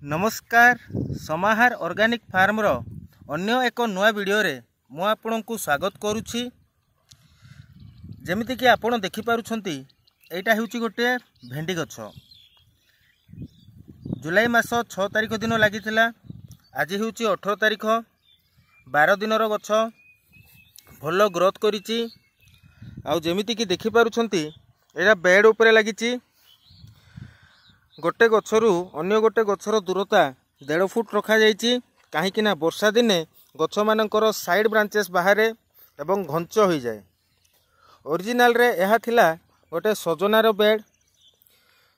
नमस्कार समाहार organic farm रो अन्य एक नया वीडियो रे मु आपनकु स्वागत करुछि। जेमिति कि आपण देखि पारुछंती एटा हेउछि गोटे भेंडी गछ। जुलाई मास 6 तारिख दिन लागिथिला। आज हेउछि 18 तारिख। 12 दिनर गछ भल ग्रोथ करिछि। आउ जेमिति कि देखि पारुछंती एटा बेड ऊपर लागिछि। गोटे गछरु अन्य गोटे गछर दूरता 1.5 फुट रखा जाइछि। काहेकि ना वर्षा दिने गछ मानकर साइड ब्रांचेस बाहरे एवं घंच हो जाए। ओरिजिनल रे यह थिला गोटे सजनार बेड।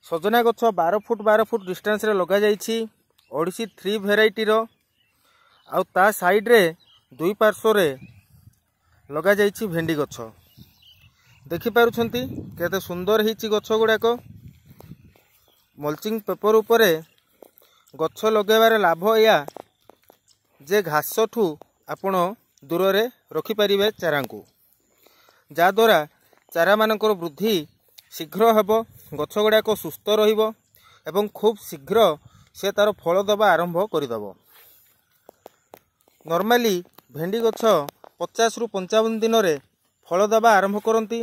सजना गछ 12 फुट डिस्टेंस रे लगा जाइछि। ओडिसी 3 भेराइटी रो आउ ता साइड रे दुई पार्श्व रे लगा जाइछि भेंडी गछ। देखि पारुछंती केते सुंदर हिछि गछ गुडाको। मल्चिंग पेपर उपरे गछ लगेबार लाभ या जे घास ठू आपण दूर रे रखि परिबे चारा को, जा द्वारा चारा मानकर वृद्धि शीघ्र हेबो। गछ गुडाक सुस्थ रहिबो एवं खूब शीघ्र से तार फल दबा आरंभ करदेव। नॉर्मली भेंडी गछ 50 रु 55 दिन रे फल दबा आरंभ करती,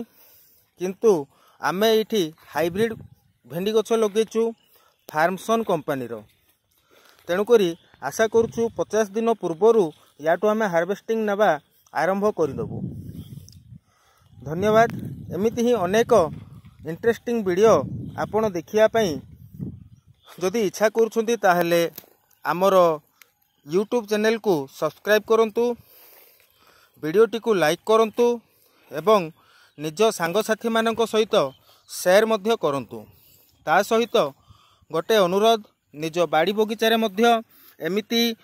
किंतु आमे एठी हाइब्रिड भेंडी गछ लगेचु फार्मसन कंपनी रो। तेणुकरी आशा करूछु 50 दिन पूर्वरु याटू आमे हार्वेस्टिंग नबा आरंभ करदेबु। धन्यवाद। एमिति ही अनेक इंटरेस्टिंग वीडियो आपण देखिया पई जदि इच्छा करूछंती ताहेले आमर यूट्यूब चैनल को सब्सक्राइब करंतु, वीडियोटी को लाइक करंतु एवं निज सांगसाथी मानक सहित शेयर मध्य करंतु। ता सहित गोटे अनुरोध, निज बाड़ी बगीचारे मध्य एमिति